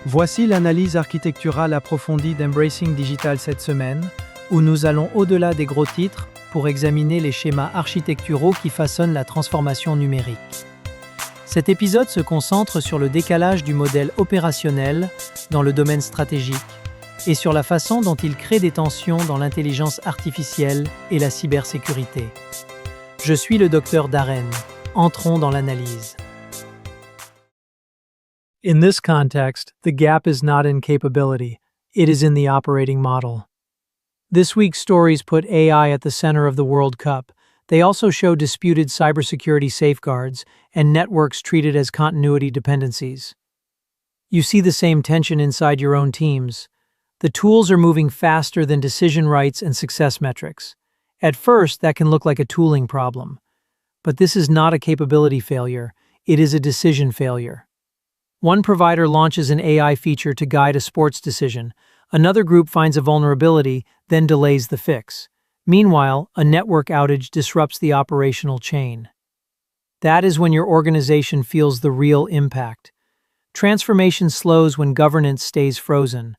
Voici l'analyse architecturale approfondie d'Embracing Digital cette semaine, où nous allons au-delà des gros titres pour examiner les schémas architecturaux qui façonnent la transformation numérique. Cet épisode se concentre sur le décalage du modèle opérationnel dans le domaine stratégique et sur la façon dont il crée des tensions dans l'intelligence artificielle et la cybersécurité. Je suis le Dr Darren. Entrons dans l'analyse. In this context, the gap is not in capability, it is in the operating model. This week's stories put AI at the center of the World Cup. They also show disputed cybersecurity safeguards and networks treated as continuity dependencies. You see the same tension inside your own teams. The tools are moving faster than decision rights and success metrics. At first, that can look like a tooling problem. But this is not a capability failure, it is a decision failure. One provider launches an AI feature to guide a sports decision. Another group finds a vulnerability, then delays the fix. Meanwhile, a network outage disrupts the operational chain. That is when your organization feels the real impact. Transformation slows when governance stays frozen.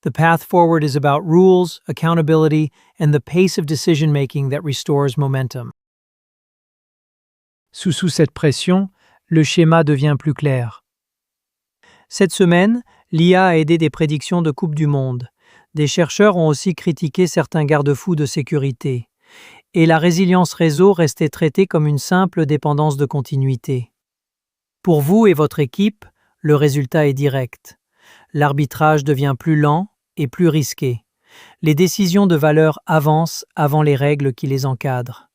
The path forward is about rules, accountability, and the pace of decision-making that restores momentum. Sous cette pression, le schéma devient plus clair. Cette semaine, l'IA a aidé des prédictions de Coupe du Monde. Des chercheurs ont aussi critiqué certains garde-fous de sécurité. Et la résilience réseau restait traitée comme une simple dépendance de continuité. Pour vous et votre équipe, le résultat est direct. L'arbitrage devient plus lent et plus risqué. Les décisions de valeur avancent avant les règles qui les encadrent.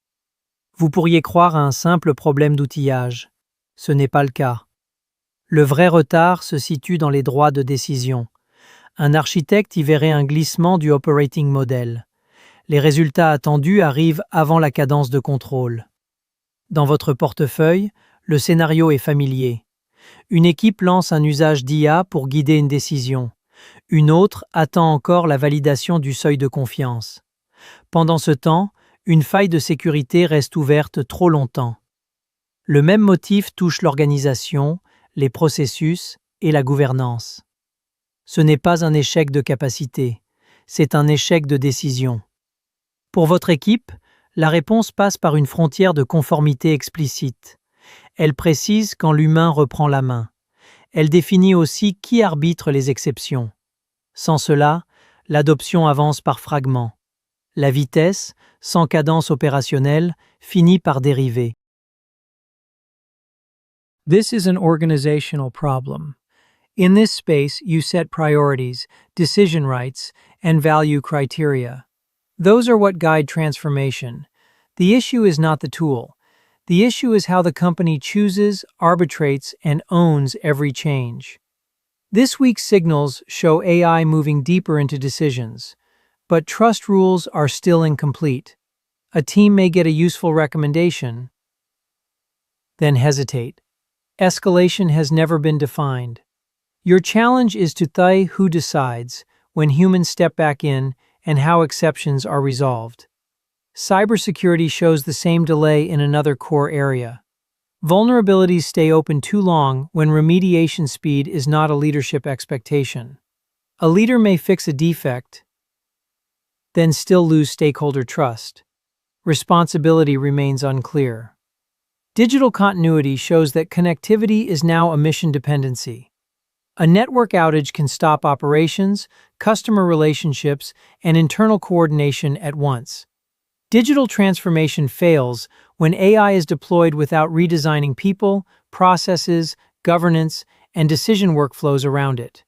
Vous pourriez croire à un simple problème d'outillage. Ce n'est pas le cas. Le vrai retard se situe dans les droits de décision. Un architecte y verrait un glissement du operating model. Les résultats attendus arrivent avant la cadence de contrôle. Dans votre portefeuille, le scénario est familier. Une équipe lance un usage d'IA pour guider une décision. Une autre attend encore la validation du seuil de confiance. Pendant ce temps, une faille de sécurité reste ouverte trop longtemps. Le même motif touche l'organisation, les processus et la gouvernance. Ce n'est pas un échec de capacité, c'est un échec de décision. Pour votre équipe, la réponse passe par une frontière de conformité explicite. Elle précise quand l'humain reprend la main. Elle définit aussi qui arbitre les exceptions. Sans cela, l'adoption avance par fragments. La vitesse, sans cadence opérationnelle, finit par dériver. This is an organizational problem. In this space, you set priorities, decision rights, and value criteria. Those are what guide transformation. The issue is not the tool. The issue is how the company chooses, arbitrates, and owns every change. This week's signals show AI moving deeper into decisions, but trust rules are still incomplete. A team may get a useful recommendation, then hesitate. Escalation has never been defined. Your challenge is to tie who decides, when humans step back in, and how exceptions are resolved. Cybersecurity shows the same delay in another core area. Vulnerabilities stay open too long when remediation speed is not a leadership expectation. A leader may fix a defect, then still lose stakeholder trust. Responsibility remains unclear. Digital continuity shows that connectivity is now a mission dependency. A network outage can stop operations, customer relationships, and internal coordination at once. Digital transformation fails when AI is deployed without redesigning people, processes, governance, and decision workflows around it.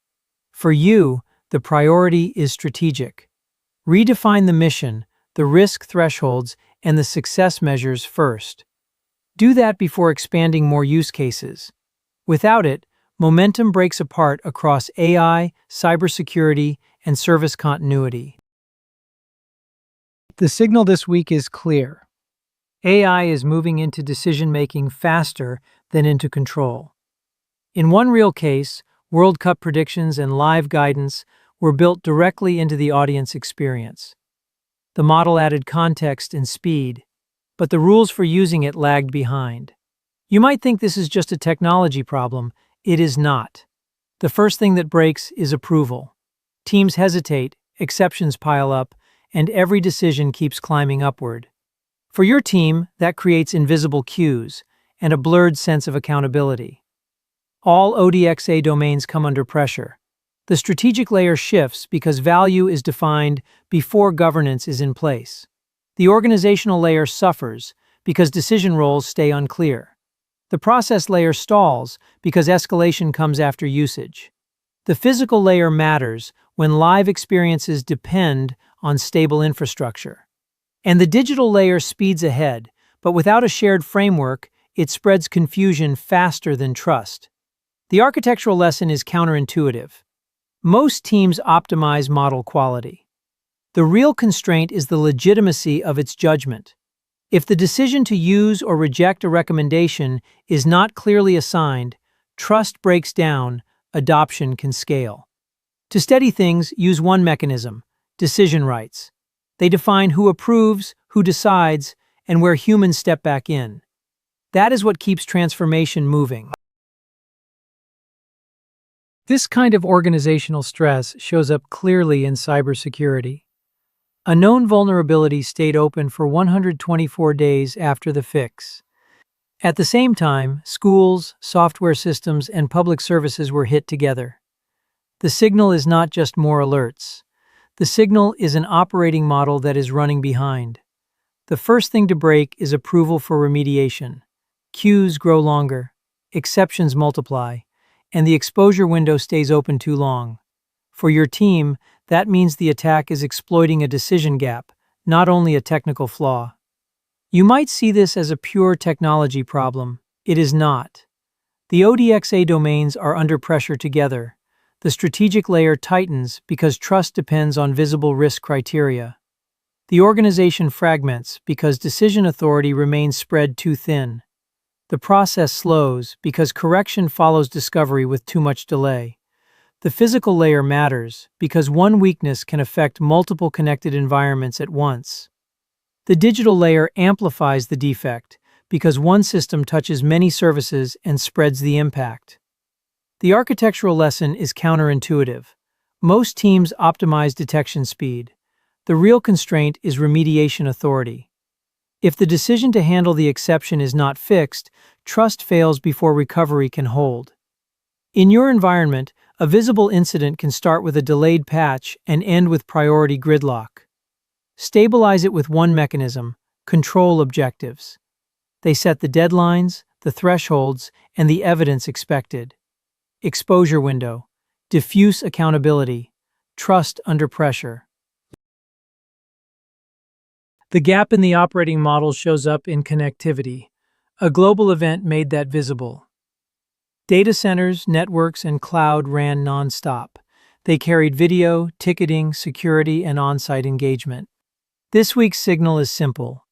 For you, the priority is strategic. Redefine the mission, the risk thresholds, and the success measures first. Do that before expanding more use cases. Without it, momentum breaks apart across AI, cybersecurity, and service continuity. The signal this week is clear. AI is moving into decision-making faster than into control. In one real case, World Cup predictions and live guidance were built directly into the audience experience. The model added context and speed, but the rules for using it lagged behind. You might think this is just a technology problem. It is not. The first thing that breaks is approval. Teams hesitate, exceptions pile up, and every decision keeps climbing upward. For your team, that creates invisible cues and a blurred sense of accountability. All ODXA domains come under pressure. The strategic layer shifts because value is defined before governance is in place. The organizational layer suffers because decision roles stay unclear. The process layer stalls because escalation comes after usage. The physical layer matters when live experiences depend on stable infrastructure. And the digital layer speeds ahead, but without a shared framework, it spreads confusion faster than trust. The architectural lesson is counterintuitive. Most teams optimize model quality. The real constraint is the legitimacy of its judgment. If the decision to use or reject a recommendation is not clearly assigned, trust breaks down, adoption can scale. To steady things, use one mechanism: decision rights. They define who approves, who decides, and where humans step back in. That is what keeps transformation moving. This kind of organizational stress shows up clearly in cybersecurity. A known vulnerability stayed open for 124 days after the fix. At the same time, schools, software systems, and public services were hit together. The signal is not just more alerts. The signal is an operating model that is running behind. The first thing to break is approval for remediation. Queues grow longer, exceptions multiply, and the exposure window stays open too long. For your team, that means the attack is exploiting a decision gap, not only a technical flaw. You might see this as a pure technology problem. It is not. The ODXA domains are under pressure together. The strategic layer tightens because trust depends on visible risk criteria. The organization fragments because decision authority remains spread too thin. The process slows because correction follows discovery with too much delay. The physical layer matters because one weakness can affect multiple connected environments at once. The digital layer amplifies the defect because one system touches many services and spreads the impact. The architectural lesson is counterintuitive. Most teams optimize detection speed. The real constraint is remediation authority. If the decision to handle the exception is not fixed, trust fails before recovery can hold. In your environment, a visible incident can start with a delayed patch and end with priority gridlock. Stabilize it with one mechanism: control objectives. They set the deadlines, the thresholds, and the evidence expected. Exposure window: diffuse accountability, trust under pressure. The gap in the operating model shows up in connectivity. A global event made that visible. Data centers, networks, and cloud ran non-stop. They carried video, ticketing, security, and on-site engagement. This week's signal is simple.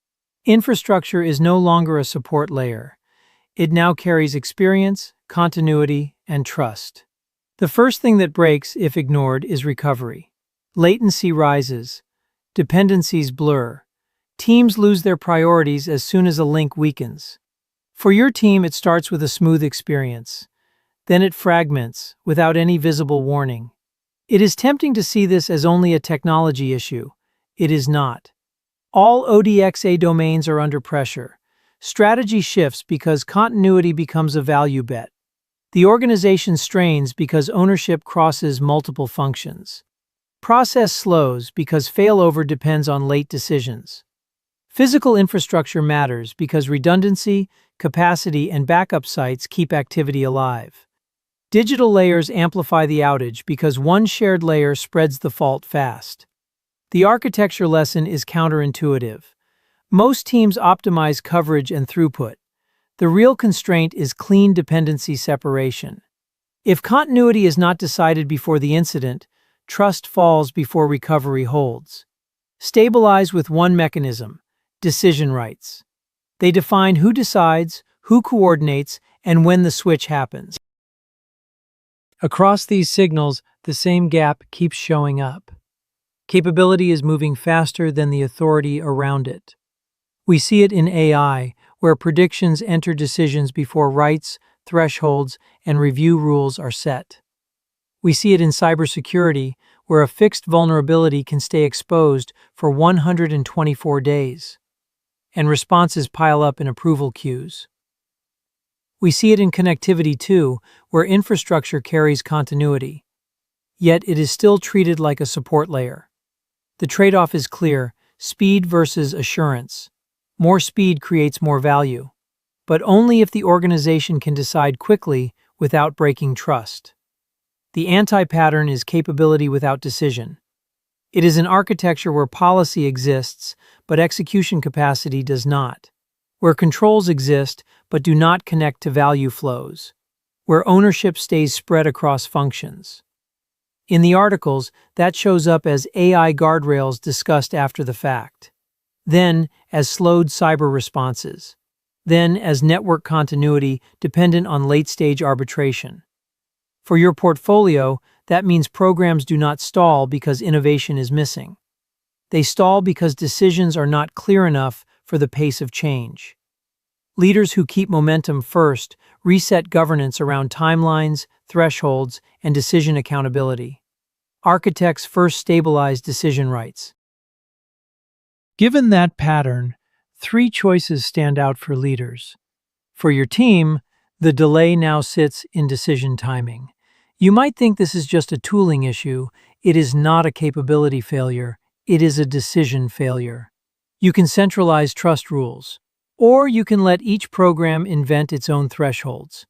Infrastructure is no longer a support layer. It now carries experience, continuity, and trust. The first thing that breaks, if ignored, is recovery. Latency rises. Dependencies blur. Teams lose their priorities as soon as a link weakens. For your team, it starts with a smooth experience. Then it fragments, without any visible warning. It is tempting to see this as only a technology issue. It is not. All ODXA domains are under pressure. Strategy shifts because continuity becomes a value bet. The organization strains because ownership crosses multiple functions. Process slows because failover depends on late decisions. Physical infrastructure matters because redundancy, capacity, and backup sites keep activity alive. Digital layers amplify the outage because one shared layer spreads the fault fast. The architecture lesson is counterintuitive. Most teams optimize coverage and throughput. The real constraint is clean dependency separation. If continuity is not decided before the incident, trust falls before recovery holds. Stabilize with one mechanism: decision rights. They define who decides, who coordinates, and when the switch happens. Across these signals, the same gap keeps showing up. Capability is moving faster than the authority around it. We see it in AI, where predictions enter decisions before rights, thresholds, and review rules are set. We see it in cybersecurity, where a fixed vulnerability can stay exposed for 124 days, and responses pile up in approval queues. We see it in connectivity too, where infrastructure carries continuity, yet it is still treated like a support layer. The trade-off is clear: speed versus assurance. More speed creates more value, but only if the organization can decide quickly without breaking trust. The anti-pattern is capability without decision. It is an architecture where policy exists, but execution capacity does not, where controls exist but do not connect to value flows, where ownership stays spread across functions. In the articles, that shows up as AI guardrails discussed after the fact, then as slowed cyber responses, then as network continuity dependent on late-stage arbitration. For your portfolio, that means programs do not stall because innovation is missing. They stall because decisions are not clear enough for the pace of change. Leaders who keep momentum first reset governance around timelines, thresholds, and decision accountability. Architects first stabilize decision rights. Given that pattern, 3 choices stand out for leaders. For your team, the delay now sits in decision timing. You might think this is just a tooling issue. It is not a capability failure. It is a decision failure. You can centralize trust rules, or you can let each program invent its own thresholds.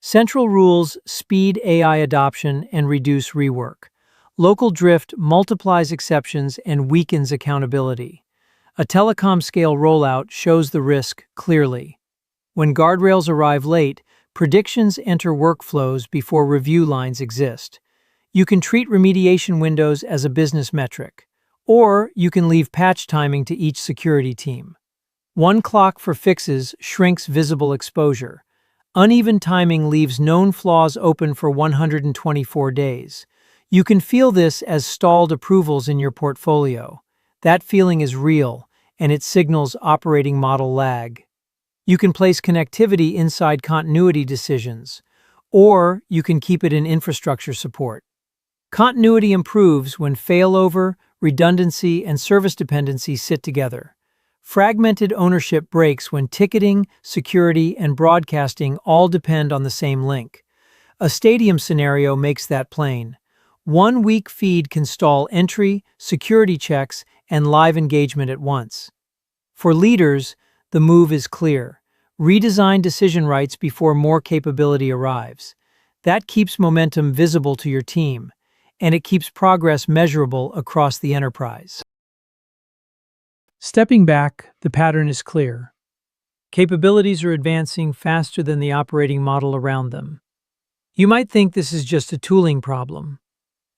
Central rules speed AI adoption and reduce rework. Local drift multiplies exceptions and weakens accountability. A telecom-scale rollout shows the risk clearly. When guardrails arrive late, predictions enter workflows before review lines exist. You can treat remediation windows as a business metric, or you can leave patch timing to each security team. One clock for fixes shrinks visible exposure. Uneven timing leaves known flaws open for 124 days. You can feel this as stalled approvals in your portfolio. That feeling is real, and it signals operating model lag. You can place connectivity inside continuity decisions, or you can keep it in infrastructure support. Continuity improves when failover, redundancy, and service dependency sit together. Fragmented ownership breaks when ticketing, security, and broadcasting all depend on the same link. A stadium scenario makes that plain. One weak feed can stall entry, security checks, and live engagement at once. For leaders, the move is clear. Redesign decision rights before more capability arrives. That keeps momentum visible to your team, and it keeps progress measurable across the enterprise. Stepping back, the pattern is clear. Capabilities are advancing faster than the operating model around them. You might think this is just a tooling problem.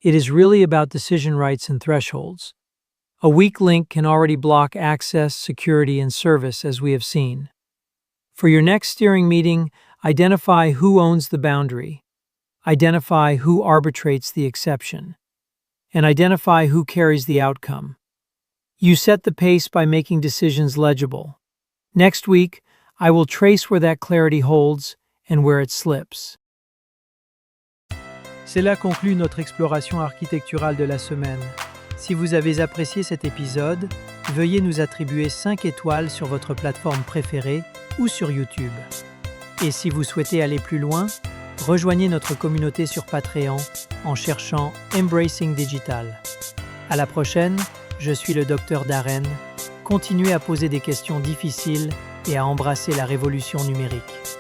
It is really about decision rights and thresholds. A weak link can already block access, security, and service, as we have seen. For your next steering meeting, identify who owns the boundary, identify who arbitrates the exception, and identify who carries the outcome. You set the pace by making decisions legible. Next week, I will trace where that clarity holds and where it slips. Cela conclut notre exploration architecturale de la semaine. Si vous avez apprécié cet épisode, veuillez nous attribuer 5 étoiles sur votre plateforme préférée ou sur YouTube. Et si vous souhaitez aller plus loin, rejoignez notre communauté sur Patreon en cherchant Embracing Digital. À la prochaine, je suis le Dr Darren. Continuez à poser des questions difficiles et à embrasser la révolution numérique.